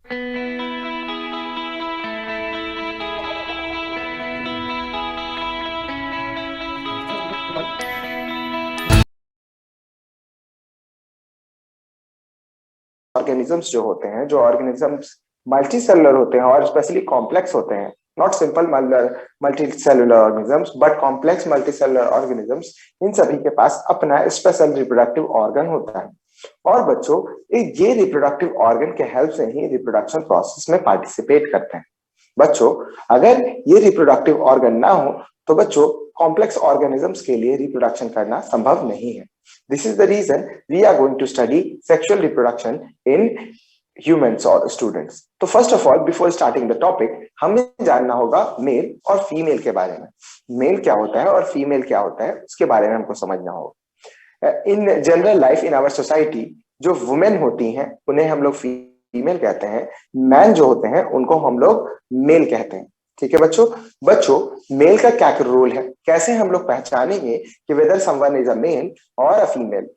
Organisms जो होते हैं, जो ऑर्गेनिजम्स मल्टी सेलुलर होते हैं और स्पेशली कॉम्प्लेक्स होते हैं, not simple multi cellular organisms but complex multi cellular organisms, इन सभी के पास अपना स्पेशल रिप्रोडक्टिव ऑर्गन होता है। और बच्चों, ये रिप्रोडक्टिव ऑर्गन के हेल्प से ही रिप्रोडक्शन प्रोसेस में पार्टिसिपेट करते हैं। बच्चों, अगर ये रिप्रोडक्टिव ऑर्गन ना हो तो बच्चों कॉम्प्लेक्स ऑर्गेनिजम्स के लिए रिप्रोडक्शन करना संभव नहीं है। This is the reason we are going to study sexual reproduction in humans और स्टूडेंट्स। तो first of all, before starting the topic, हमें जानना होगा मेल और फीमेल के बारे में। मेल क्या होता है और फीमेल क्या होता है, उसके बारे में हमको समझना होगा। In general life in our society, जो वुमेन होती हैं उन्हें हम लोग फीमेल कहते हैं, मैन जो होते हैं उनको हम लोग मेल कहते हैं। ठीक है बच्चों। बच्चों, मेल का क्या रोल है, कैसे हम लोग पहचानेंगे कि whether someone is a male और अ फीमेल,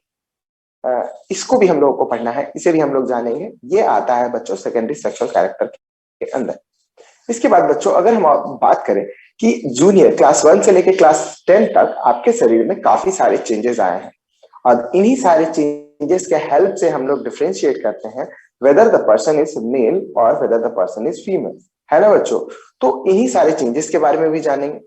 इसको भी हम लोगों को पढ़ना है, इसे भी हम लोग जानेंगे। ये आता है बच्चों सेकेंडरी सेक्सुअल कैरेक्टर के अंदर। इसके बाद बच्चों, अगर हम बात करें कि जूनियर क्लास 1 से लेकर क्लास 10 तक आपके शरीर में काफी सारे चेंजेस आए हैं, और इन्हीं सारे चेंजेस के हेल्प से हम लोग डिफरेंशिएट करते हैं whether the person is male और whether the person is female, है ना बच्चों। तो इन्हीं सारे चेंजेस के बारे में भी जानेंगे।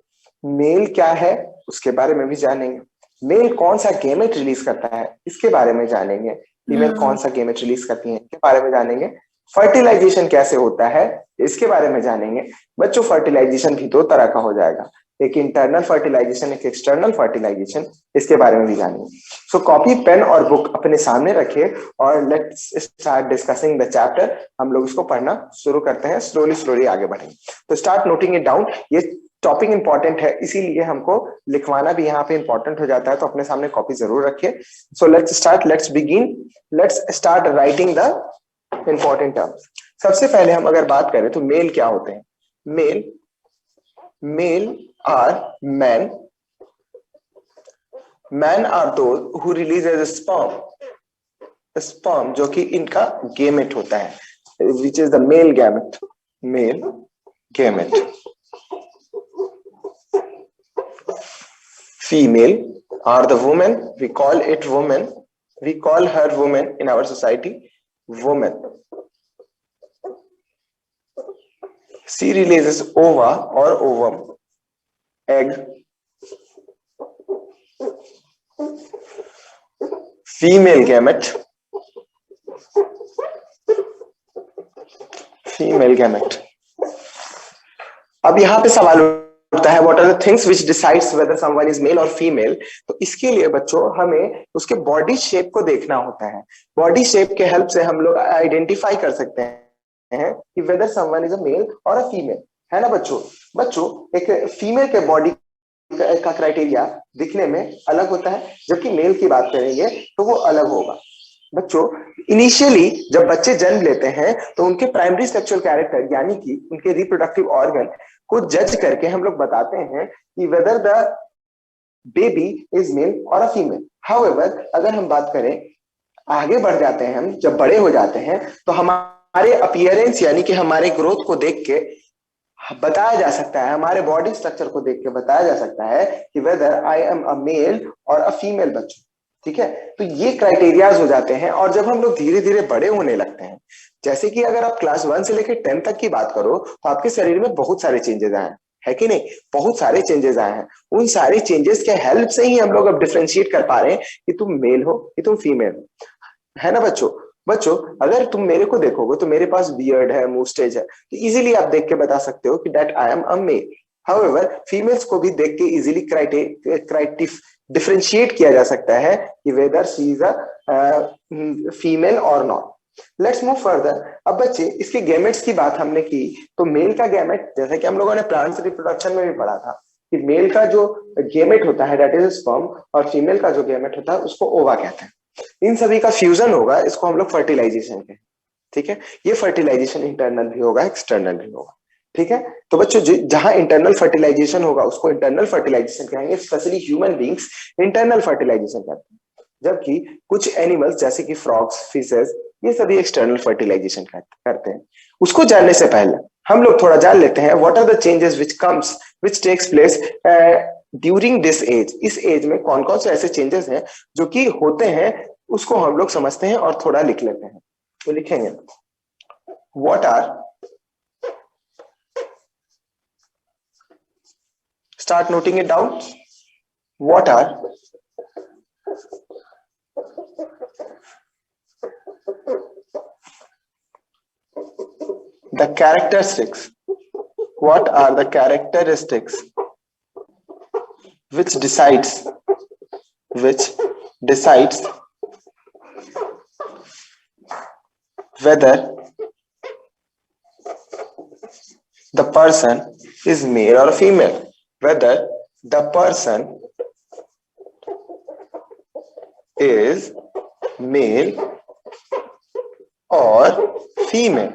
मेल क्या है उसके बारे में भी जानेंगे। मेल कौन सा गेमेट रिलीज करता है इसके बारे में जानेंगे। फीमेल कौन सा गेमेट रिलीज करती है इसके बारे में जानेंगे। फर्टिलाइजेशन कैसे होता है इसके बारे में जानेंगे। बच्चों, फर्टिलाइजेशन भी दो तरह का हो जाएगा, एक इंटरनल फर्टिलाइजेशन, एक एक्सटर्नल फर्टिलाइजेशन, इसके बारे में भी जानेंगे। सो कॉपी, पेन और बुक अपने सामने रखिए और let's start discussing the chapter. हम लोग इसको पढ़ना शुरू करते हैं, स्लोली स्लोली आगे बढ़ेंगे। तो स्टार्ट नोटिंग इट डाउन। ये टॉपिक इंपॉर्टेंट है, इसीलिए हमको लिखवाना भी यहाँ पे इंपॉर्टेंट हो जाता है, तो अपने सामने कॉपी जरूर रखिए। So let's start, let's begin, let's start writing the important terms. सबसे पहले हम अगर बात करें तो मेल क्या होते हैं। Male male are man, man are those who release as sperm, sperm जो कि इनका गेमेट होता है, which is the male gamete, male gamete. Female are the woman, we call it woman, we call her woman in our society, woman. She releases ova or ovum, egg. Female gamete, female gamete. अब यहां पे सवाल उठता है, what are the things which decides whether someone is male और female. तो इसके लिए बच्चों हमें उसके बॉडी शेप को देखना होता है। बॉडी शेप के हेल्प से हम लोग आइडेंटिफाई कर सकते हैं कि whether someone is a male और अ फीमेल, है ना बच्चों। बच्चों, एक फीमेल के बॉडी का क्राइटेरिया दिखने में अलग होता है, जबकि मेल की बात करेंगे तो वो अलग होगा। बच्चों, इनिशियली जब बच्चे जन्म लेते हैं तो उनके प्राइमरी सेक्सुअल कैरेक्टर यानी कि उनके रिप्रोडक्टिव ऑर्गन को जज करके हम लोग बताते हैं कि weather the baby is male और अ फीमेल। हाउएवर, अगर हम बात करें आगे बढ़ जाते हैं, हम जब बड़े हो जाते हैं तो हमारे अपीयरेंस यानी कि हमारे ग्रोथ को देख के बताया जा सकता है, हमारे बॉडी स्ट्रक्चर को देख के बताया जा सकता है कि whether I am a male और अ फीमेल बच्चों। ठीक है, तो ये क्राइटेरियाज हो जाते हैं। और जब हम लोग धीरे धीरे बड़े होने लगते हैं, जैसे कि अगर आप क्लास 1 से लेकर 10 तक की बात करो तो आपके शरीर में बहुत सारे चेंजेस आए हैं, है कि नहीं। बहुत सारे चेंजेस आए हैं, उन सारे चेंजेस के हेल्प से ही हम लोग अब डिफरेंशिएट कर पा रहे हैं कि तुम मेल हो कि तुम फीमेल हो, है ना बच्चों। बच्चों, अगर तुम मेरे को देखोगे तो मेरे पास बियर्ड है, मुस्टेज है, तो इजीली आप देख के बता सकते हो कि that I am a male. However, females को भी देख के इजीली डिफरेंशिएट किया जा सकता है कि whether she is a female और नॉट। Let's move further. अब बच्चे, इसके गैमेट्स की बात हमने की, तो मेल का गैमेट, जैसे कि हम लोगों ने प्लांट्स रिप्रोडक्शन में भी पढ़ा था कि मेल का जो गैमेट होता है दैट इज स्पर्म, और फीमेल का जो गैमेट होता है उसको ओवा कहते हैं। इन सभी का फ्यूजन होगा, इसको हम लोग फर्टिलाइजेशन कहते हैं। ठीक है, ये फर्टिलाइजेशन इंटरनल भी होगा, एक्सटर्नल भी होगा। ठीक है, तो बच्चों जहां इंटरनल फर्टिलाइजेशन होगा उसको इंटरनल फर्टिलाइजेशन कहेंगे, specially human beings internal fertilisation करते हैं। जबकि कुछ एनिमल्स जैसे कि फ्रॉग्स, फिशेस, ये सभी एक्सटर्नल फर्टिलाइजेशन करते हैं। उसको जानने से पहले हम लोग थोड़ा जान लेते हैं what are the changes which takes place during this age. इस एज में कौन कौन से ऐसे चेंजेस हैं जो कि होते हैं, उसको हम लोग समझते हैं और थोड़ा लिख लेते हैं। तो लिखेंगे what are, start noting it down, what are the characteristics, what are the characteristics which decides whether the person is male or female, whether the person is male और फीमेल।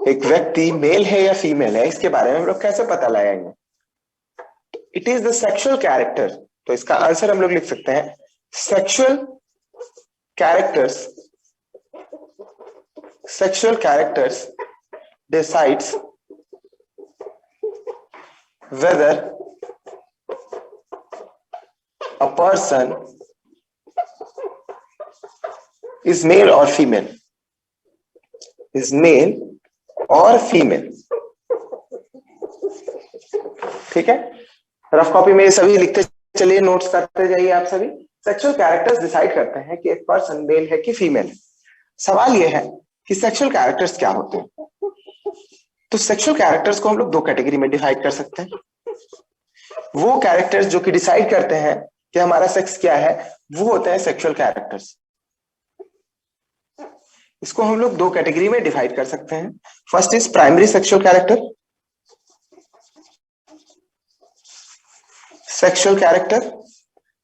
एक व्यक्ति मेल है या फीमेल है, इसके बारे में हम लोग कैसे पता लगाएंगे? It is the sexual character. तो इसका आंसर हम लोग लिख सकते हैं sexual characters decides whether a person is male or female, is male or female। ठीक है, रफ कॉपी में सभी लिखते चलिए, नोट्स करते जाइए आप सभी। सेक्सुअल कैरेक्टर्स डिसाइड करते हैं कि एक पर्सन मेल है कि फीमेल है। सवाल यह है कि सेक्सुअल कैरेक्टर्स क्या होते हैं? तो सेक्सुअल कैरेक्टर्स को हम लोग दो कैटेगरी में डिवाइड कर सकते हैं। वो कैरेक्टर्स जो कि डिसाइड करते हैं कि हमारा सेक्स क्या है, वो होते हैं सेक्सुअल कैरेक्टर्स। इसको हम लोग दो कैटेगरी में डिवाइड कर सकते हैं। First is primary sexual character,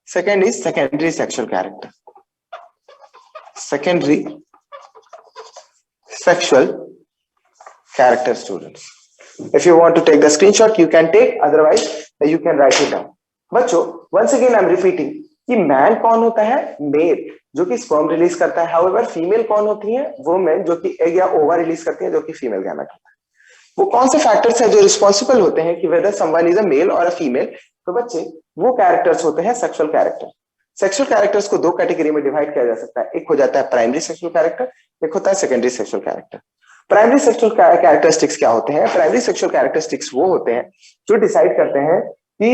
second is secondary sexual character, secondary sexual character students. If you want to take the screenshot you can take, otherwise you can write it down। बच्चों once again I'm repeating कि man कौन होता है? Mail, जो कि sperm release करता है। However female कौन होती है? वो मैन जो कि एग या ओवा रिलीज करती है, जो कि फीमेल गैमेट होता है। वो कौन से फैक्टर्स हैं जो रिस्पॉन्सिबल होते हैं कि whether someone is a male और अ फीमेल? तो बच्चे वो कैरेक्टर्स होते हैं सेक्सुअल कैरेक्टर। सेक्सुअल कैरेक्टर्स को दो कैटेगरी में डिवाइड किया जा सकता है। एक हो जाता है प्राइमरी सेक्सुअल कैरेक्टर, एक होता है secondary sexual character. Primary sexual characteristics क्या होते हैं? प्राइमरी सेक्सुअल कैरेक्टरिस्टिक्स वो होते हैं जो डिसाइड करते हैं कि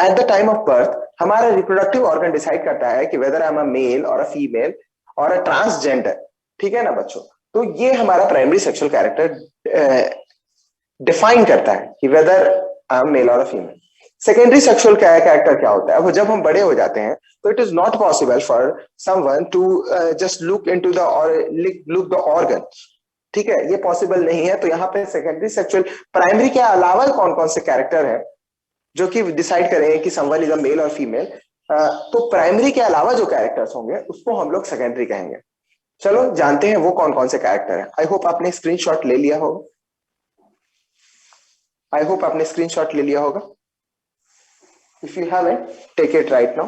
at the time of birth हमारा रिप्रोडक्टिव ऑर्गन डिसाइड करता है कि whether I am a male और अ फीमेल और अ ट्रांसजेंडर। ठीक है ना बच्चों? तो ये हमारा प्राइमरी सेक्सुअल कैरेक्टर डिफाइन करता है कि वेदर आई एम मेल और a female. Secondary sexual character क्या होता है? वो जब हम बड़े हो जाते हैं तो it is not possible for someone to just look into the organ. ठीक है, ये पॉसिबल नहीं है। तो यहाँ पे सेकेंडरी सेक्सुअल, प्राइमरी के अलावा कौन कौन से कैरेक्टर है जो कि डिसाइड करेंगे कि समवन इज अ मेल और फीमेल? तो प्राइमरी के अलावा जो कैरेक्टर्स होंगे उसको हम लोग सेकेंडरी कहेंगे। चलो जानते हैं वो कौन कौन से कैरेक्टर है। आई होप आपने स्क्रीनशॉट ले लिया होगा। If you haven't, take it right now.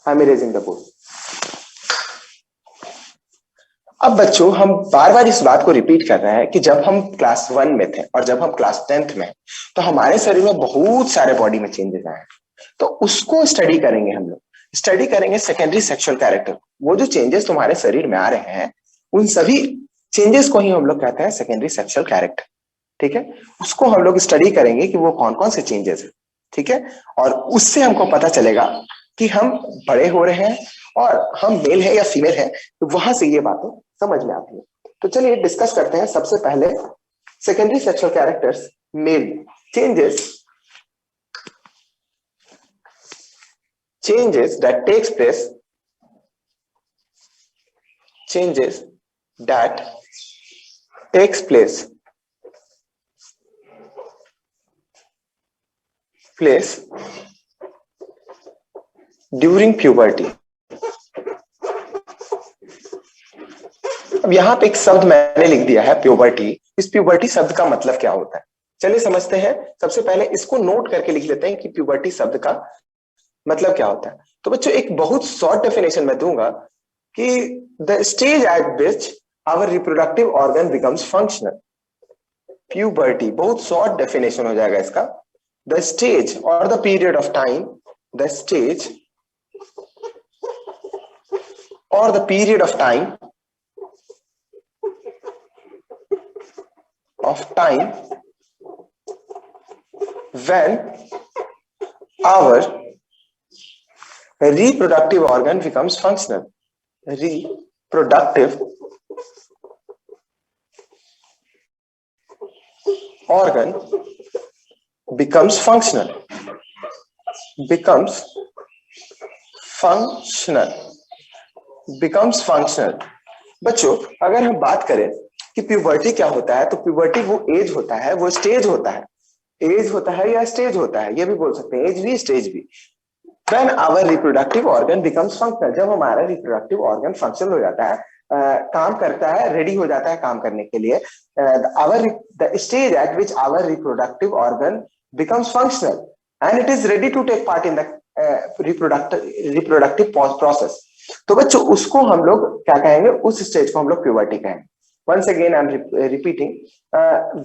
I am erasing the board. अब बच्चों हम बार बार इस बात को रिपीट कर रहे हैं कि जब हम क्लास 1 में थे और जब हम क्लास 10th में, तो हमारे शरीर में बहुत सारे बॉडी में चेंजेस आए। तो उसको स्टडी करेंगे हम लोग। स्टडी करेंगे सेकेंडरी सेक्सुअल कैरेक्टर। वो जो चेंजेस तुम्हारे शरीर में आ रहे हैं उन सभी चेंजेस को ही हम लोग कहते हैं सेकेंडरी सेक्सुअल कैरेक्टर। ठीक है, उसको हम लोग स्टडी करेंगे कि वो कौन कौन से चेंजेस है। ठीक है, और उससे हमको पता चलेगा कि हम बड़े हो रहे हैं और हम मेल है या फीमेल है। तो वहां से ये बातें समझ में आती है। तो चलिए डिस्कस करते हैं। सबसे पहले secondary sexual characters, male changes that takes place during puberty। अब यहाँ पे एक शब्द मैंने लिख दिया है प्यूबर्टी। इस प्यूबर्टी शब्द का मतलब क्या होता है चलिए समझते हैं। सबसे पहले इसको नोट करके लिख लेते हैं कि प्यूबर्टी शब्द का मतलब क्या होता है? तो बच्चों एक बहुत शॉर्ट डेफिनेशन मैं दूंगा कि the stage at which our reproductive organ becomes functional, puberty, बहुत शॉर्ट डेफिनेशन हो जाएगा इसका। द स्टेज और the period of time, the stage or the period of time when our reproductive organ becomes functional. Reproductive organ becomes functional. Becomes functional. बच्चों अगर हम बात करें कि प्यूबर्टी क्या होता है, तो प्यूबर्टी वो एज होता है, वो स्टेज होता है। एज होता है या स्टेज होता है, ये भी बोल सकते हैं, एज भी स्टेज भी। When our reproductive organ becomes functional, जब हमारा रिप्रोडक्टिव ऑर्गन फंक्शनल हो जाता है, काम करता है, रेडी हो जाता है काम करने के लिए, the stage at which our reproductive organ becomes functional and it is ready to take part in the reproductive process, तो बच्चों उसको हम लोग क्या कहेंगे, उस स्टेज को हम लोग प्यूबर्टी कहेंगे। Once again I'm repeating,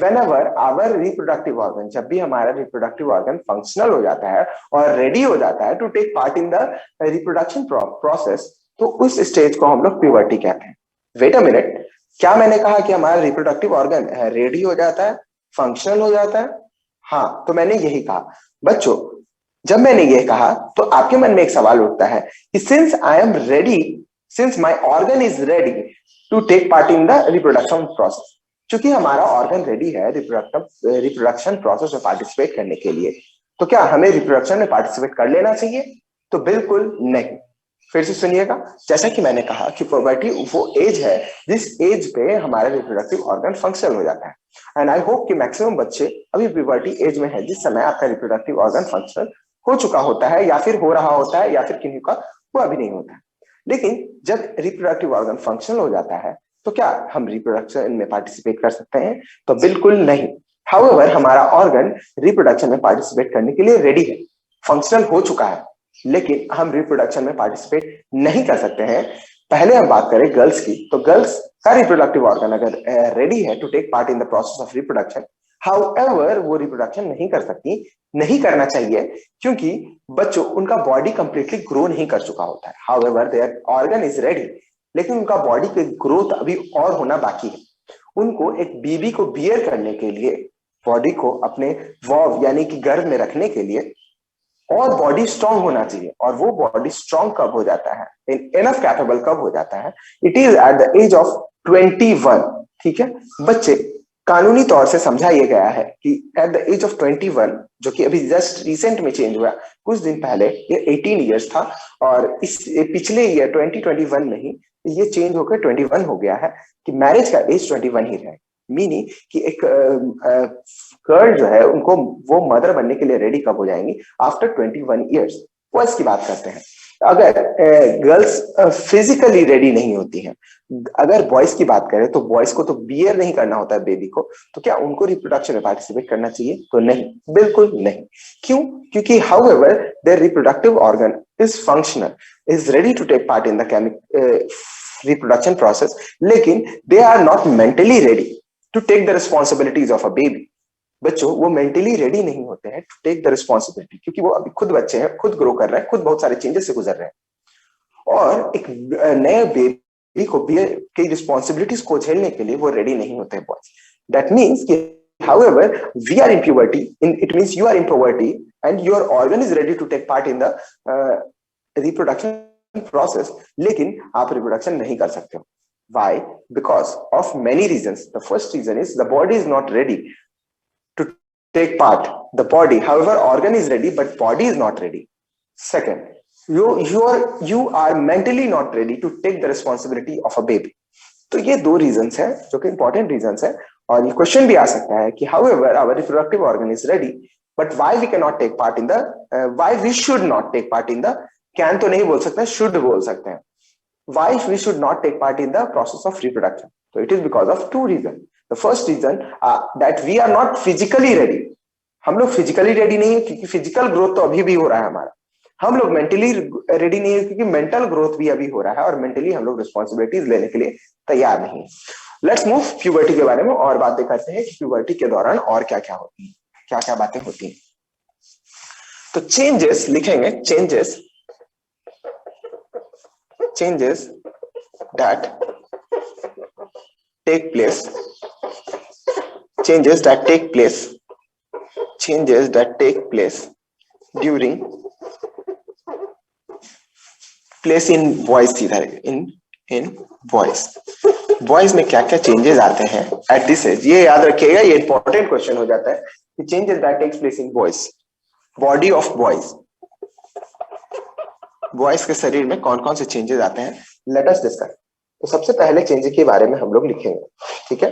whenever our reproductive organ, जब भी हमारा रिप्रोडक्टिव ऑर्गन फंक्शनल हो जाता है और रेडी हो जाता है to take part in the reproduction process, तो उस स्टेज को हम लोग प्यूबर्टी कहते हैं। वेट अ मिनट, क्या मैंने कहा कि हमारा रिप्रोडक्टिव ऑर्गन रेडी हो जाता है, फंक्शनल हो जाता है? हाँ, तो मैंने यही कहा। बच्चों जब मैंने ये कहा तो आपके मन में एक सवाल उठता है कि since I am ready, since my organ is ready to take part in the reproduction process, क्योंकि हमारा ऑर्गन रेडी है रिप्रोडक्शन प्रोसेस में पार्टिसिपेट करने के लिए, तो क्या हमें रिप्रोडक्शन में पार्टिसिपेट कर लेना चाहिए? तो बिल्कुल नहीं। फिर से सुनिएगा, जैसा कि मैंने कहा कि प्यूबर्टी वो एज है जिस एज पे हमारा रिप्रोडक्टिव ऑर्गन फंक्शनल हो जाता है, एंड आई होप कि मैक्सिमम बच्चे अभी प्यूबर्टी एज में है जिस समय आपका रिप्रोडक्टिव ऑर्गन फंक्शनल हो चुका होता है, या फिर हो रहा होता है, या फिर किन्हीं का हुआ भी नहीं होता है। लेकिन जब रिप्रोडक्टिव ऑर्गन फंक्शनल हो जाता है तो क्या हम रिप्रोडक्शन में पार्टिसिपेट कर सकते हैं? तो बिल्कुल नहीं। हाउएवर हमारा ऑर्गन रिप्रोडक्शन में पार्टिसिपेट करने के लिए रेडी है, फंक्शनल हो चुका है, लेकिन हम रिप्रोडक्शन में पार्टिसिपेट नहीं कर सकते हैं। पहले हम बात करें गर्ल्स की, तो गर्ल्स का रिप्रोडक्टिव ऑर्गन अगर रेडी है to take part in the process of reproduction, however वो रिप्रोडक्शन नहीं कर सकती, नहीं करना चाहिए, क्योंकि बच्चों उनका बॉडी कंप्लीटली ग्रो नहीं कर चुका होता है। However their organ is ready, लेकिन उनका बॉडी की ग्रोथ अभी और होना बाकी है। उनको एक बेबी को बियर करने के लिए, बॉडी को अपने वॉव यानी कि गर्भ में रखने के लिए और बॉडी स्ट्रांग होना चाहिए, और वो बॉडी स्ट्रांग कब हो जाता है, इनफ कैपेबल कब हो जाता है? It is at the age of 21। ठीक है बच्चे, कानूनी तौर से समझाया गया है कि एट द एज ऑफ 21, जो कि अभी जस्ट रिसेंट में चेंज हुआ, कुछ दिन पहले ये 18 इयर्स था, और इस पिछले ईयर 2021 में ही ये चेंज होकर 21 हो गया है कि मैरिज का एज 21 ही है। मीनिंग कि एक गर्ल जो है उनको वो मदर बनने के लिए रेडी कब हो जाएंगी? After 21 years. बॉयज की बात करते हैं, अगर गर्ल्स फिजिकली रेडी नहीं होती हैं, अगर बॉयज की बात करें तो बॉयज को तो बियर नहीं करना होता है बेबी को, तो क्या उनको रिप्रोडक्शन में पार्टिसिपेट करना चाहिए? तो नहीं, बिल्कुल नहीं। क्यों? क्योंकि however their reproductive organ is functional, is ready to take part in the reproduction process, लेकिन they are not mentally ready to take the responsibilities of a baby. बच्चों वो मेंटली रेडी नहीं होते हैं टू टेक द रिस्पॉन्सिबिलिटी, क्योंकि वो अभी खुद बच्चे हैं, खुद ग्रो कर रहे हैं, खुद बहुत सारे चेंजेस से गुजर रहे हैं, और एक नए बेबी को की रिस्पॉन्सिबिलिटीज को झेलने के लिए वो रेडी नहीं होते हैं बॉयज। दैट मीन्स कि however we are in puberty, it means you are in puberty and your organ is ready to take part in the reproduction process, लेकिन आप रिप्रोडक्शन नहीं कर सकते हो। Why? Because of many reasons. The first reason is the body is not ready to take part. The body, however, organ is ready, but body is not ready. Second, you are mentally not ready to take the responsibility of a baby. तो ये दो reasons हैं जो कि important reasons हैं, और ये question भी आ सकता है कि however our reproductive organ is ready, but why we cannot take part in the why we should not take part in the, can तो नहीं बोल सकते, should बोल सकते हैं, why we should not take part in the process of reproduction. So it is because of two reasons. The first reason that we are not physically ready. हम लोग physically ready नहीं है, क्योंकि फिजिकल ग्रोथ तो अभी भी हो रहा है हमारा, हम लोग मेंटली रेडी नहीं है क्योंकि मेंटल ग्रोथ भी अभी हो रहा है और मेंटली हम लोग रिस्पॉन्सिबिलिटीज लेने के लिए तैयार नहीं है। लेट्स मूव प्यूबर्टी के बारे में और बातें करते हैं कि प्यूबर्टी के दौरान और क्या क्या होती है, क्या क्या बातें होती हैं। तो चेंजेस लिखेंगे, changes that take place, changes that take place during place in voice, सीधा in voice, वॉइस में क्या क्या चेंजेस आते हैं एट दिस एज। ये याद रखिएगा, ये इंपॉर्टेंट क्वेश्चन हो जाता है कि changes that takes place in voice, body of voice, voice के शरीर में कौन कौन से चेंजेस आते हैं, लेट अस डिस्कस। तो सबसे पहले चेंजेस के बारे में हम लोग लिखेंगे, ठीक है।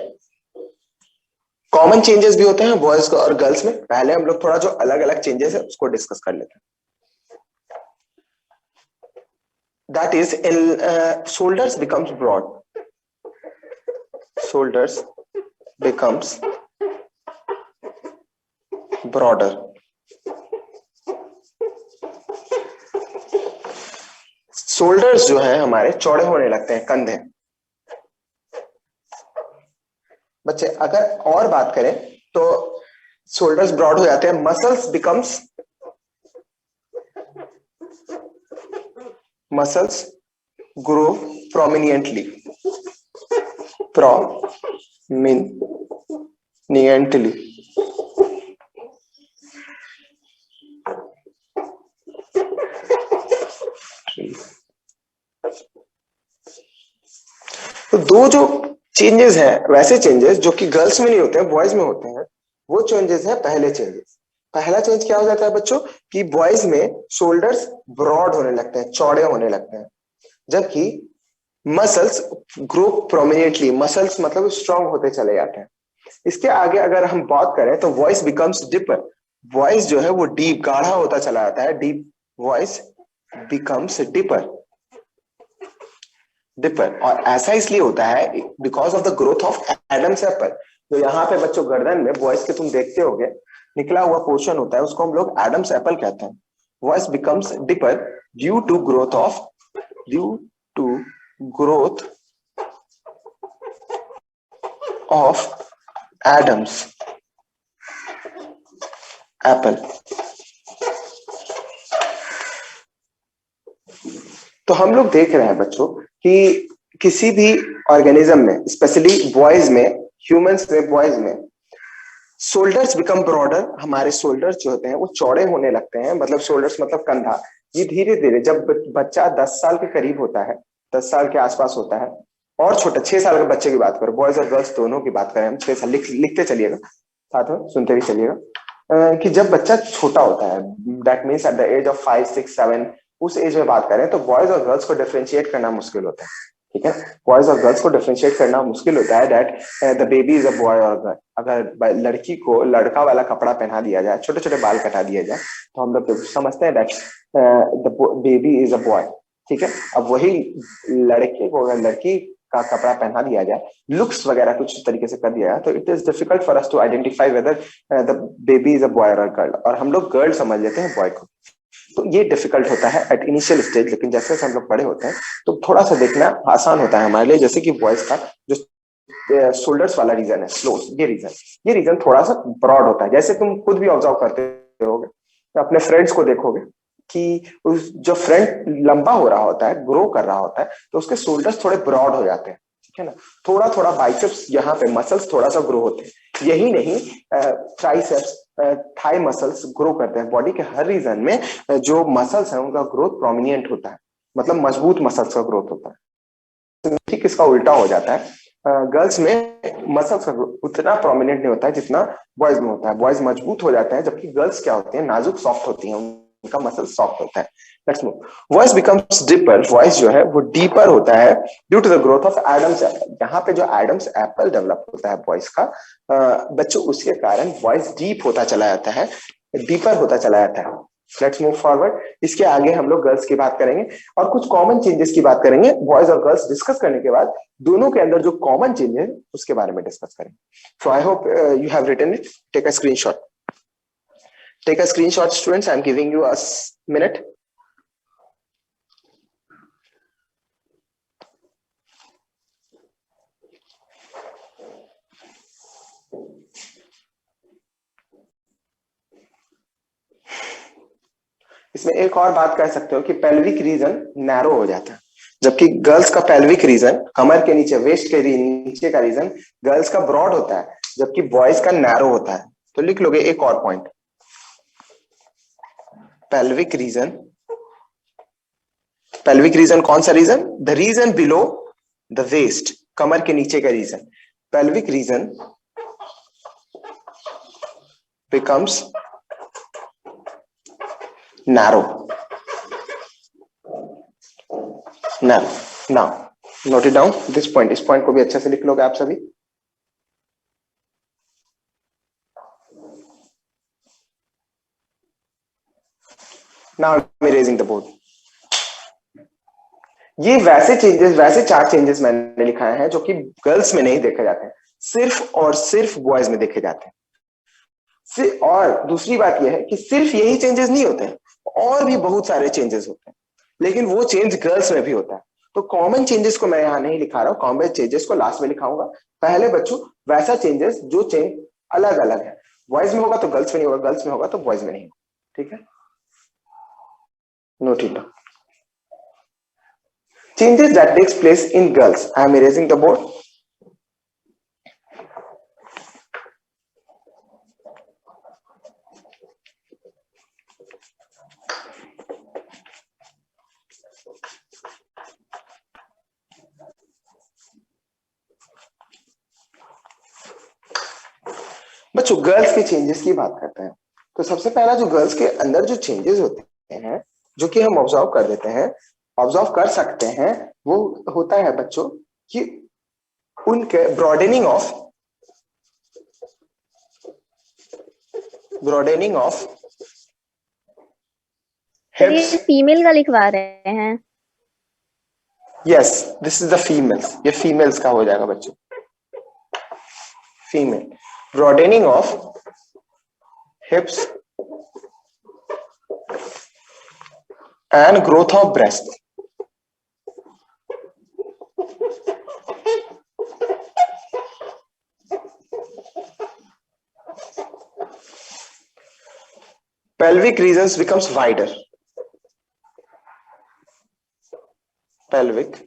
कॉमन चेंजेस भी होते हैं बॉयज और गर्ल्स में। पहले हम लोग थोड़ा जो अलग अलग चेंजेस है उसको डिस्कस कर लेते हैं। That is shoulders becomes broad, shoulders becomes broader, shoulders जो है हमारे चौड़े होने लगते हैं, कंधे। बच्चे अगर और बात करें तो शोल्डर्स ब्रॉड हो जाते हैं, मसल्स ग्रो प्रोमिनिएंटली, तो दो जो चेंजेस हैं, वैसे चेंजेस जो कि गर्ल्स में नहीं होते हैं, बॉयज में होते हैं, वो चेंजेस है पहले चेंजेस। पहला चेंज क्या हो जाता है बच्चों कि बॉयज में शोल्डर्स ब्रॉड होने लगते हैं, चौड़े होने लगते हैं, जबकि मसल्स ग्रो प्रोमिनेंटली, मसल्स मतलब स्ट्रांग होते चले जाते हैं। इसके आगे अगर हम बात करें तो वॉइस बिकम्स डिपर, वॉइस जो है वो डीप गाढ़ा होता चला जाता है, डीप वॉइस बिकम्स डिपर, और ऐसा इसलिए होता है because of the growth of Adam's apple. तो यहाँ पे बच्चों गर्दन में वॉइस के तुम देखते होगे निकला हुआ पोर्शन होता है, उसको हम लोग एडम्स एप्पल कहते हैं। Voice becomes deeper due to growth of Adam's apple. तो हम लोग देख रहे हैं बच्चों कि किसी भी ऑर्गेनिज्म में, स्पेशली बॉयज में, ह्यूमंस में, बॉयज में शोल्डर्स बिकम ब्रॉडर, हमारे शोल्डर्स जो होते हैं वो चौड़े होने लगते हैं, मतलब शोल्डर्स मतलब कंधा। ये धीरे धीरे जब बच्चा 10 साल के करीब होता है, 10 साल के आसपास होता है, और छोटा 6 साल के बच्चे की बात करो, बॉयज और गर्ल्स दोनों की बात करें हम, 6 साल लिखते चलिएगा, साथ में सुनते भी चलिएगा कि जब बच्चा छोटा होता है, that means at the age of 5, 6, 7, उस एज में बात करें तो बॉयज और गर्ल्स को डिफरेंशिएट करना मुश्किल होता है, ठीक है। बॉयज और गर्ल्स को डिफरेंशिएट करना मुश्किल होता है, that the baby is a boy और गर्ल। अगर लड़की को लड़का वाला कपड़ा पहना दिया जाए, छोटे छोटे बाल कटा दिया जाए, तो हम लोग समझते हैं that the baby is a boy, ठीक है। अब वही लड़के को अगर लड़की का कपड़ा पहना दिया जाए, लुक्स वगैरह कुछ तरीके से कर दिया जाए, तो it is difficult for us to identify whether the baby is a boy और गर्ल, और हम लोग गर्ल समझ लेते हैं बॉय को। तो ये डिफिकल्ट होता है एट इनिशियल स्टेज, लेकिन जैसे जैसे हम लोग बड़े होते हैं तो थोड़ा सा देखना आसान होता है हमारे लिए। जैसे कि बॉयज का जो शोल्डर्स वाला रीजन है, स्लोस, ये रीजन थोड़ा सा ब्रॉड होता है। जैसे तुम खुद भी ऑब्जर्व करते होगे, तो अपने फ्रेंड्स को देखोगे कि उस जो फ्रेंड लंबा हो रहा होता है, ग्रो कर रहा होता है, तो उसके शोल्डर्स थोड़े ब्रॉड हो जाते हैं, ठीक है ना। थोड़ा थोड़ा बाइसेप्स, यहाँ पे मसल्स थोड़ा सा ग्रो होते हैं। यही नहीं, ट्राइसेप्स, थाई मसल्स ग्रो करते हैं। बॉडी के हर रीजन में जो मसल्स हैं उनका ग्रोथ प्रोमिनिएंट होता है, मतलब मजबूत मसल्स का ग्रोथ होता है। ठीक इसका उल्टा हो जाता है, गर्ल्स में मसल्स का ग्रोथ उतना प्रोमिनेंट नहीं होता है जितना बॉयज में होता है। बॉयज मजबूत हो जाते हैं, जबकि गर्ल्स क्या होती है, नाजुक सॉफ्ट होती है, उनका मसल सॉफ्ट होता है। Let's move. Voice becomes deeper, voice जो है वो डीपर होता है due to the growth of Adam's apple. यहाँ पे जो एडम्स एप्पल डेवलप होता है वॉइस का, बच्चों, उसके कारण वॉइस डीप होता चला जाता है, डीपर होता चला जाता है। Let's move forward. इसके आगे हम लोग गर्ल्स की बात करेंगे और कुछ कॉमन चेंजेस की बात करेंगे। बॉयज और गर्ल्स डिस्कस करने के बाद दोनों के अंदर जो कॉमन चेंज है उसके बारे में डिस्कस करेंगे। So I hope you have written it. Take a screenshot, take a screenshot students, I am giving you a minute. इसमें एक और बात कह सकते हो कि पेल्विक रीजन नैरो हो जाता है, जबकि गर्ल्स का पेल्विक रीजन, कमर के नीचे, वेस्ट के नीचे का रीजन गर्ल्स का ब्रॉड होता है, जबकि बॉयज का नैरो होता है। तो लिख लोगे एक और point, pelvic region. Pelvic region कौन सा region? The region below the waist, कमर के नीचे का region. Pelvic region becomes narrow. Now note it down this point, इस पॉइंट को भी अच्छे से लिख लोगे आप सभी। Now I'm erasing the board. ये वैसे चेंजेस, वैसे 4 चेंजेस मैंने लिखाए हैं जो कि गर्ल्स में नहीं देखे जाते हैं, सिर्फ और सिर्फ बॉयज में देखे जाते हैं। और दूसरी बात यह है कि सिर्फ यही चेंजेस नहीं होते हैं, और भी बहुत सारे चेंजेस होते हैं, लेकिन वो चेंज गर्ल्स में भी होता है। तो कॉमन चेंजेस को मैं यहाँ नहीं लिखा रहा हूँ, कॉमन चेंजेस को लास्ट में लिखाऊंगा। पहले बच्चों वैसा चेंजेस जो चेंज अलग अलग है, बॉयज में होगा तो गर्ल्स में नहीं होगा, गर्ल्स में होगा तो बॉयज में नहीं होगा। ठीक है, note it down. Changes that takes place in girls. I am erasing the board. बच्चों गर्ल्स के चेंजेस की बात करते हैं, तो सबसे पहला जो गर्ल्स के अंदर जो चेंजेस होते हैं, जो कि हम ऑब्जर्व कर देते हैं, ऑब्जर्व कर सकते हैं, वो होता है बच्चों कि उनके ब्रॉडेनिंग ऑफ हिप्स। फीमेल का लिखवा रहे हैं। Yes, this is the females, ये फीमेल्स का हो जाएगा बच्चों। Female broadening of हिप्स and growth of breast. Pelvic regions becomes wider. Pelvic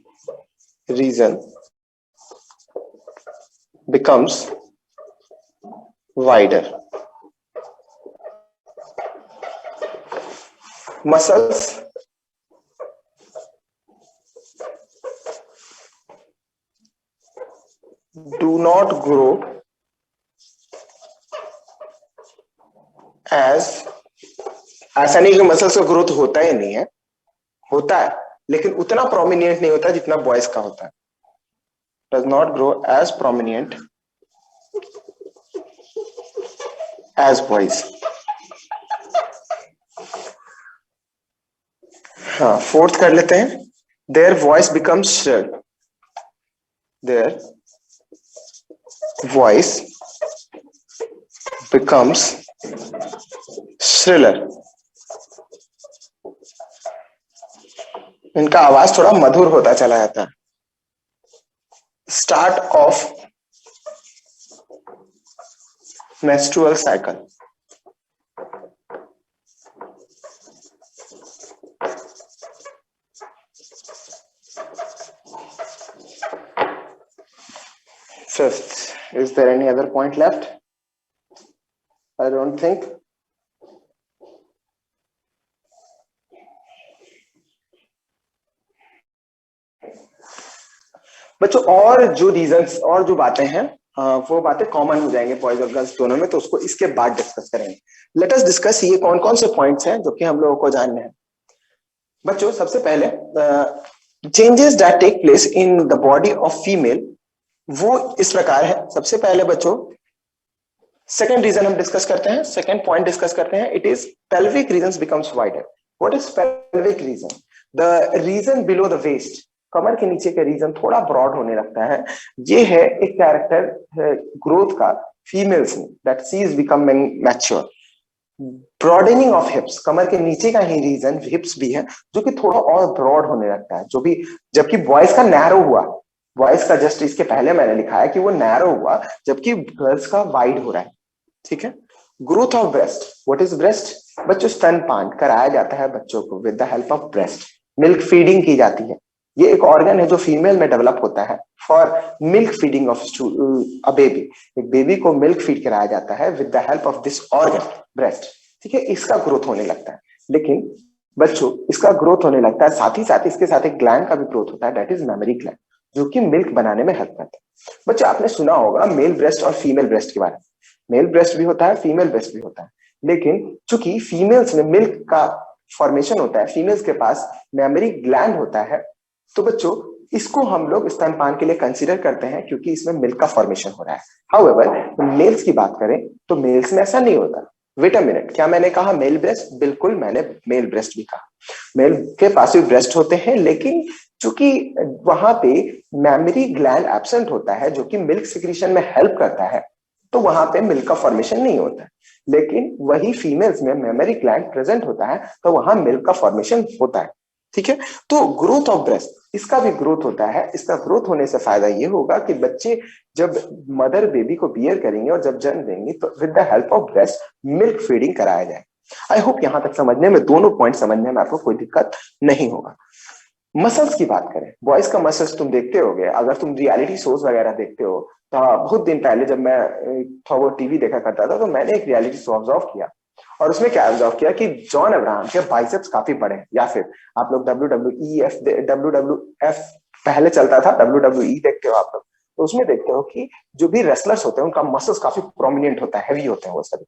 region becomes wider. Muscles do not grow as, ऐसा नहीं कि मसल्स का ग्रोथ होता ही नहीं है, होता है, लेकिन उतना प्रोमिनेंट नहीं होता जितना बॉयज का होता है। Does not grow as prominent as boys. हाँ, फोर्थ कर लेते हैं। Their voice becomes shrill. Their voice becomes shriller. इनका आवाज थोड़ा मधुर होता चला जाता है। Start of menstrual cycle. Fifth, is there any other point left? I don't think. बच्चों और जो रीजंस और जो बातें हैं वो बातें कॉमन हो जाएंगे बॉयज और गर्ल्स दोनों में, तो उसको इसके बाद डिस्कस करेंगे। लेट अस डिस्कस ये कौन कौन से पॉइंट्स हैं जो कि हम लोगों को जानने हैं। बच्चों सबसे पहले changes that take place in the body of female, वो इस प्रकार है। सबसे पहले बच्चों सेकेंड रीजन हम डिस्कस करते हैं, सेकेंड पॉइंट डिस्कस करते हैं। It is pelvic region becomes wider. What is pelvic region? The region below the waist, कमर के नीचे का रीजन थोड़ा ब्रॉड होने लगता है। ये है एक कैरेक्टर ग्रोथ का फीमेल्स में, that she is becoming mature. Broadening of hips, कमर के नीचे का ही रीजन हिप्स भी है जो कि थोड़ा और ब्रॉड होने लगता है, जो भी, जबकि बॉयज का नैरो हुआ। बॉयज का जस्ट इसके पहले मैंने लिखा है कि वो नैरो हुआ, जबकि गर्ल्स का वाइड हो रहा है। ठीक है, growth of breast, what is breast? बच्चों स्तनपान कराया जाता है बच्चों को with the help of breast, milk feeding की जाती है। ये एक ऑर्गन है जो फीमेल में डेवलप होता है for milk feeding of a baby. एक बेबी को मिल्क फीड कराया जाता है with the help of this organ breast, ठीक है। इसका ग्रोथ होने लगता है, लेकिन बच्चों इसका ग्रोथ होने लगता है, साथ ही साथ इसके साथ एक ग्लैंड का भी ग्रोथ होता है, दैट इज मेमरी ग्लैंड, जो कि मिल्क बनाने में हेल्प करता है। बच्चों आपने सुना होगा मेल ब्रेस्ट और फीमेल ब्रेस्ट के बारे में। मेल ब्रेस्ट भी होता है, फीमेल ब्रेस्ट भी होता है, लेकिन चूंकि फीमेल्स में मिल्क का फॉर्मेशन होता है, फीमेल्स के पास मेमरी ग्लैंड होता है, तो बच्चों इसको हम लोग स्तनपान के लिए कंसीडर करते हैं क्योंकि इसमें मिल्क का फॉर्मेशन हो रहा है। हाउएवर मेल्स की बात करें तो मेल्स में ऐसा नहीं होता। वेट अ मिनट, क्या मैंने कहा मेल ब्रेस्ट? बिल्कुल मैंने मेल ब्रेस्ट भी कहा। मेल के पास भी ब्रेस्ट होते हैं, लेकिन चूंकि वहां पे मेमरी ग्लैंड एब्सेंट होता है जो कि मिल्क सिक्रीशन में हेल्प करता है, तो वहां पे मिल्क का फॉर्मेशन नहीं होता है। लेकिन वही फीमेल्स में मेमरी ग्लैंड प्रेजेंट होता है, तो वहां मिल्क का फॉर्मेशन होता है, ठीक है। तो ग्रोथ ऑफ ब्रेस्ट, इसका भी ग्रोथ होता है। इसका ग्रोथ होने से फायदा ये होगा कि बच्चे जब मदर बेबी को बियर करेंगे और जब जन्म देंगे तो with the help of breast milk feeding कराया जाए। आई होप यहां तक समझने में, दोनों पॉइंट समझने में आपको कोई दिक्कत नहीं होगा। मसल्स की बात करें, बॉयज का मसल्स तुम देखते होगे, अगर तुम रियलिटी शोज वगैरह देखते हो तो बहुत दिन पहले जब मैं थोड़ा वो टीवी देखा करता था, तो मैंने एक रियलिटी शो ऑब्जर्व किया, और उसमें क्या ऑब्जर्व किया कि जॉन अब्राहम के बाइसेप्स काफी बड़े हैं। या फिर आप लोग डब्ल्यू पहले चलता था, WWE देखते हो आप लोग, तो उसमें देखते हो कि जो भी रेसलर्स होते हैं उनका मसल्स काफी प्रोमिनेंट होता है, हैवी होते हैं वो सभी।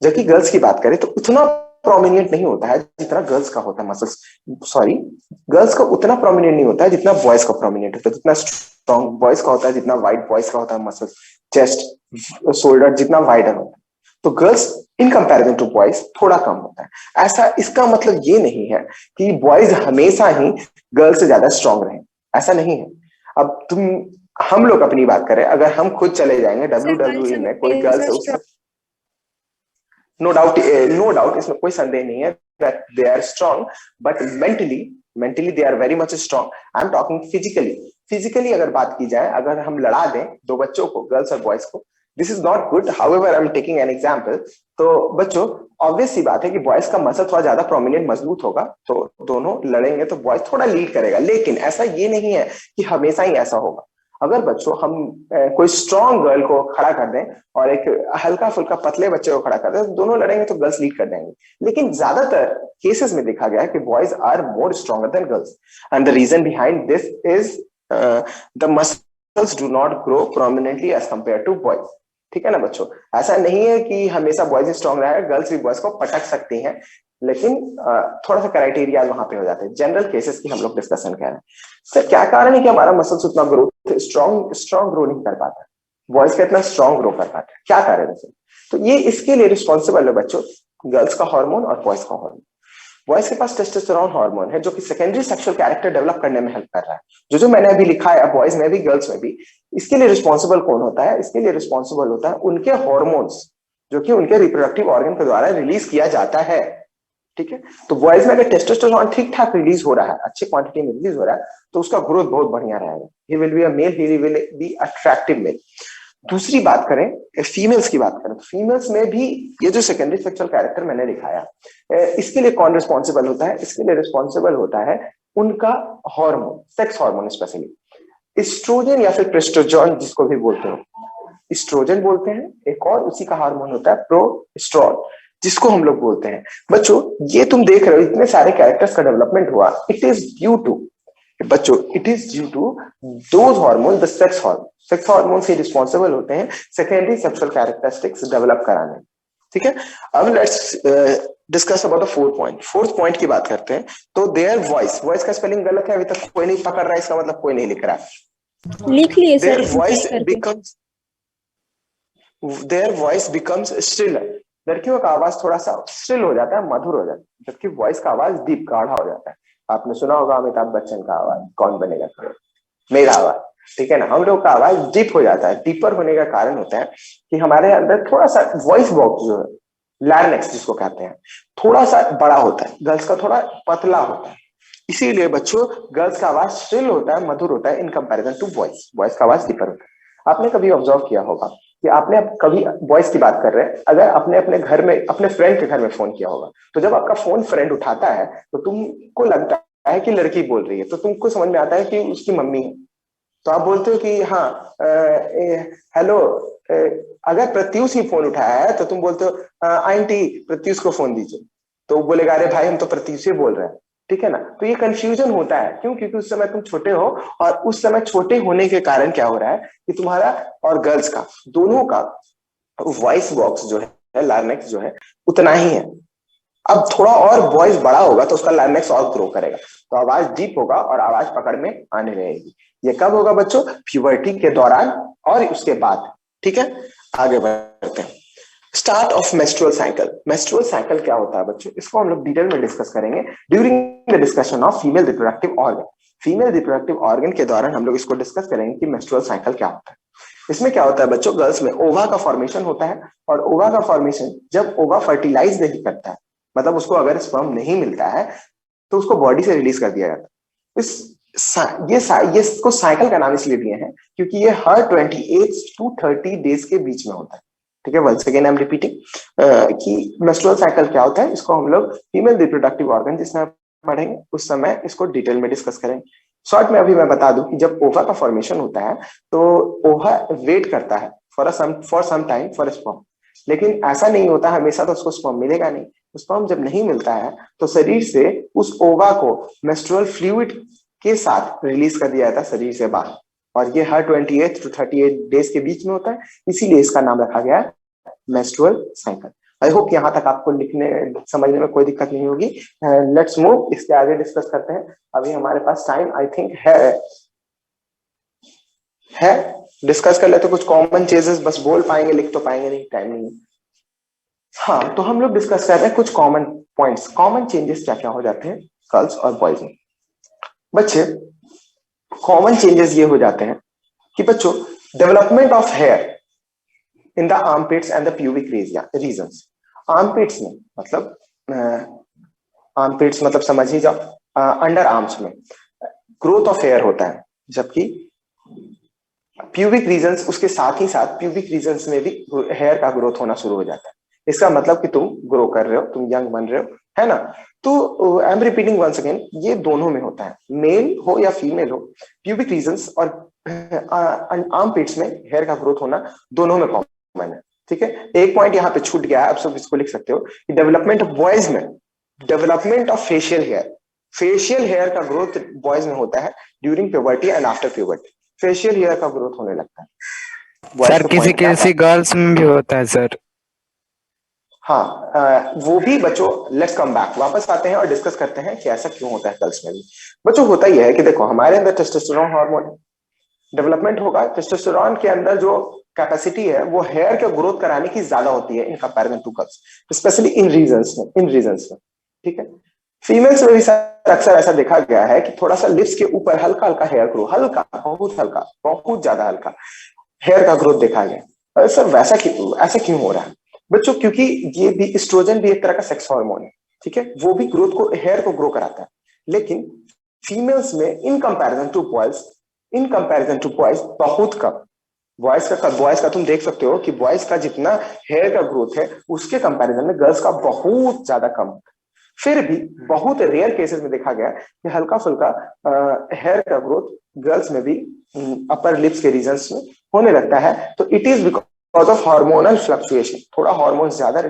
जबकि गर्ल्स की बात करें तो उतना प्रोमिनेंट नहीं होता है जितना गर्ल्स का होता है मसल्स। सॉरी, गर्ल्स का उतना प्रोमिनेंट नहीं होता है जितना बॉयज का प्रोमिनेंट होता है। जितना स्ट्रॉन्ग बॉयज का होता है, जितना वाइड बॉयज का होता है मसल्स, चेस्ट शोल्डर जितना वाइडर होता है, तो girls in comparison to boys थोड़ा कम होता है। ऐसा इसका मतलब ये नहीं है कि बॉयज हमेशा ही गर्ल्स से ज्यादा स्ट्रॉन्ग रहे, ऐसा नहीं है। अब हम लोग अपनी बात करें, अगर हम खुद चले जाएंगे WWE में, कोई गर्ल्स है उसमें नो डाउट, नो डाउट, इसमें कोई संदेह नहीं है that they are strong, but mentally they are very much strong. I am talking physically अगर बात की जाए, अगर हम लड़ा दें दो बच्चों को, गर्ल्स और बॉयज को, this is not good. However I am taking an example. तो बच्चों ऑब्वियस सी बात है कि बॉयज का मसल थोड़ा ज्यादा प्रोमिनेंट मजबूत होगा, तो दोनों लड़ेंगे तो बॉयज थोड़ा लीड करेगा, लेकिन ऐसा ये नहीं है कि हमेशा ही ऐसा होगा। अगर बच्चों हम कोई स्ट्रॉन्ग गर्ल को खड़ा कर दें और एक हल्का फुल्का पतले बच्चे को खड़ा कर दें, तो दोनों लड़ेंगे तो गर्ल्स लीड कर देंगे। लेकिन ज्यादातर केसेस में देखा गया है कि boys are more stronger than girls, and the reason behind this is the muscles do not grow prominently as compare to boys, ठीक है ना बच्चों। ऐसा नहीं है कि हमेशा बॉयज स्ट्रॉन्ग रहा है, गर्ल्स भी बॉयज को पटक सकती हैं, लेकिन थोड़ा सा क्राइटेरिया वहां पे हो जाते हैं। जनरल केसेस की हम लोग डिस्कशन कर रहे हैं। सर क्या कारण है कि हमारा मसल्स उतना ग्रोथ स्ट्रॉन्ग ग्रो नहीं कर पाता, बॉयज का इतना स्ट्रॉन्ग ग्रो कर पाता है, क्या कारण है सर? तो ये इसके लिए रिस्पॉन्सिबल है बच्चों गर्ल्स का हार्मोन और बॉयज का हार्मोन। बॉयज के पास टेस्टोस्टेरोन हार्मोन है जो कि सेकेंडरी सेक्सुअल कैरेक्टर डेवलप करने में हेल्प कर रहा है। जो मैंने अभी लिखा है बॉयज में भी गर्ल्स में भी, इसके लिए रिस्पॉन्सिबल कौन होता है? इसके लिए रिस्पॉन्सिबल होता है उनके हार्मोन्स जो कि उनके रिप्रोडक्टिव ऑर्गन के द्वारा रिलीज किया जाता है, ठीक है। तो बॉयज में अगर टेस्टोस्टेरोन ठीक ठाक रिलीज हो रहा है, अच्छी क्वांटिटी में रिलीज हो रहा है, तो उसका ग्रोथ बहुत बढ़िया रहेगा। He will be a male, he will be attractive male. दूसरी बात करें फीमेल्स की बात करें, तो फीमेल्स में भी ये जो सेकेंडरी सेक्सुअल कैरेक्टर मैंने दिखाया, इसके लिए कौन रिस्पॉन्सिबल होता है? इसके लिए रिस्पॉन्सिबल होता है उनका hormone, sex hormone, specially oestrogen या फिर प्रेस्टोजन जिसको भी बोलते हो, एस्ट्रोजन बोलते हैं। एक और उसी का हार्मोन होता है प्रोस्ट्रोल, जिसको हम लोग बोलते हैं। बच्चों ये तुम देख रहे हो इतने सारे कैरेक्टर्स का डेवलपमेंट हुआ, it is due to those hormone, the sex hormone से रिस्पॉन्सिबल होते हैं सेकेंडरी सेक्सुअल कैरेक्टरिस्टिक्स डेवलप कराने, ठीक है। अब let's discuss about the fourth point की बात करते हैं। तो देयर वॉइस का स्पेलिंग गलत है, अभी तक कोई नहीं पकड़ रहा है, इसका मतलब कोई नहीं लिख रहा है। लिख लिए sir, there voice becomes still. लड़कियों का आवाज थोड़ा सा स्टिल हो जाता है, मधुर हो जाता है, जबकि वॉइस का आवाज डीप गाढ़ा हो जाता है। आपने सुना होगा अमिताभ बच्चन का आवाज कौन बनेगा फिर, मेरा आवाज, ठीक है ना। हम लोग का आवाज डीप हो जाता है। डीपर होने का कारण होता है कि हमारे अंदर थोड़ा सा वॉइस बॉक्स जो है, लैरिंक्स जिसको कहते हैं, थोड़ा सा बड़ा होता है, गर्ल्स का थोड़ा पतला होता है। इसीलिए बच्चों गर्ल्स का आवाज स्टिल होता है, मधुर होता है in comparison to boys. Boys का आवाज डीपर होता है। आपने कभी ऑब्जर्व किया होगा कि आपने कभी बॉयज की बात कर रहे हैं, अगर आपने अपने घर में अपने फ्रेंड के घर में फोन किया होगा, तो जब आपका फोन फ्रेंड उठाता है तो तुमको लगता है कि लड़की बोल रही है, तो तुमको समझ में आता है कि उसकी मम्मी है। तो आप बोलते हो कि हाँ हेलो, अगर प्रत्यूष ही फोन उठाया है तो तुम बोलते हो आंटी प्रत्यूष को फोन दीजिए। तो वो बोलेगा अरे भाई हम तो प्रत्यूष ही बोल रहे हैं। ठीक है ना। तो ये कंफ्यूजन होता है, क्यों? क्योंकि उस समय तुम छोटे हो, और उस समय छोटे होने के कारण क्या हो रहा है कि तुम्हारा और गर्ल्स का दोनों का वॉइस बॉक्स जो है, लार्नेक्स जो है, उतना ही है। अब थोड़ा और वॉइस बड़ा होगा तो उसका लार्नेक्स और ग्रो करेगा, तो आवाज डीप होगा और आवाज पकड़ में आने लगेगी। ये कब होगा बच्चों? प्यूबर्टी के दौरान और उसके बाद। ठीक है, आगे बढ़ते हैं। Start of menstrual cycle. Menstrual cycle क्या होता है बच्चों, इसको हम लोग डिटेल में डिस्कस करेंगे during the discussion of female reproductive organ. Female reproductive organ के दौरान हम लोग इसको डिस्कस करेंगे कि मेंस्ट्रुअल साइकिल क्या होता है। इसमें क्या होता है बच्चों, गर्ल्स में ओवा का फॉर्मेशन होता है, और ओवा का फॉर्मेशन जब ओवा फर्टिलाइज नहीं करता है, मतलब उसको अगर स्पर्म नहीं मिलता है, तो उसको बॉडी से रिलीज कर दिया जाता है। ये इसको साइकिल का नाम इसलिए दिए हैं क्योंकि ये हर 28 to 30 डेज के बीच में होता है। ठीक है, once again I am repeating कि मेंस्ट्रुअल साइकिल क्या होता है, इसको हम लोग फीमेल रिप्रोडक्टिव ऑर्गन जिसमें पढ़ेंगे उस समय इसको डिटेल में डिस्कस करेंगे। शॉर्ट में अभी मैं बता दूं कि जब ओवा का फॉर्मेशन होता है तो ओवा वेट करता है for some time for sperm, लेकिन ऐसा नहीं होता हमेशा, तो उसको स्पर्म मिलेगा नहीं। स्पर्म जब नहीं मिलता है तो शरीर से उस ओवा को मेंस्ट्रुअल फ्लूइड के साथ रिलीज कर दिया जाता है शरीर से बाहर, और ये हर 28 to 38 डेज के बीच में होता है, इसीलिए इसका नाम रखा गया है मेंस्ट्रुअल साइकिल। आई होप यहाँ तक आपको लिखने समझने में कोई दिक्कत नहीं होगी। लेट्स मूव, इसके आगे डिस्कस करते हैं। अभी हमारे पास टाइम आई थिंक है डिस्कस कर लेते, कुछ कॉमन चेंजेस बस बोल पाएंगे, लिख तो पाएंगे नहीं, टाइम नहीं। हाँ, तो हम लोग डिस्कस कर रहे हैं कुछ कॉमन पॉइंट्स, कॉमन चेंजेस क्या क्या हो जाते हैं गर्ल्स और बॉयज में। बच्चे, कॉमन चेंजेस ये हो जाते हैं कि बच्चों, development of hair in the armpits and the pubic regions. Armpits में मतलब आर्मपिट्स मतलब समझ ही जाओ, अंडर आर्म्स में ग्रोथ ऑफ हेयर होता है, जबकि प्यूबिक रीजन्स उसके साथ ही साथ प्यूबिक रीजन्स में भी हेयर का ग्रोथ होना शुरू हो जाता है। इसका मतलब कि तुम ग्रो कर रहे हो, तुम यंग बन रहे हो, है ना। तो I am repeating once again, ये दोनों में होता है, मेल हो या फीमेल हो, प्यूबिक रीजन्स और आर्मपिट्स में हेयर का ग्रोथ होना दोनों में कॉमन है। ठीक है, एक पॉइंट यहाँ पे छूट गया है, आप सब इसको लिख सकते हो कि डेवलपमेंट ऑफ बॉयज में, development of facial hair, facial hair का ग्रोथ बॉयज में होता है during puberty and after puberty, facial hair का ग्रोथ होने लगता है। सर किसी किसी गर्ल्स में भी होता है सर। हाँ, वो भी बच्चों, लेट्स कम बैक, वापस आते हैं और डिस्कस करते हैं कि ऐसा क्यों होता है गर्ल्स में भी। बच्चों होता ही है कि देखो, हमारे अंदर टेस्टोस्टेरोन हार्मोन डेवलपमेंट होगा, टेस्टोस्टेरोन के अंदर जो कैपेसिटी है वो हेयर के ग्रोथ कराने की ज्यादा होती है in comparison to girls, specially in regions में। ठीक है, फीमेल्स में भी अक्सर ऐसा देखा गया है कि थोड़ा सा लिप्स के ऊपर हल्का हल्का हेयर ग्रो, हल्का, बहुत हल्का, बहुत ज्यादा हल्का हेयर का ग्रोथ देखा गया। सर वैसा क्यों, ऐसा क्यों हो रहा है बच्चों? क्योंकि ये भी एस्ट्रोजन भी एक तरह का सेक्स हार्मोन है। ठीक है, वो भी ग्रोथ को, हेयर को ग्रो कराता है, लेकिन फीमेल्स में इन कंपैरिजन टू बॉयज बहुत कम। बॉयज का तुम देख सकते हो कि बॉयज का जितना हेयर का ग्रोथ है उसके कंपैरिजन में गर्ल्स का बहुत ज्यादा कम है। फिर भी बहुत रेयर केसेस में देखा गया कि हल्का फुल्का हेयर का ग्रोथ गर्ल्स में भी अपर लिप्स के रीजन्स में होने लगता है। तो it is because of hormonal fluctuation, थोड़ा हार्मोन ज्यादा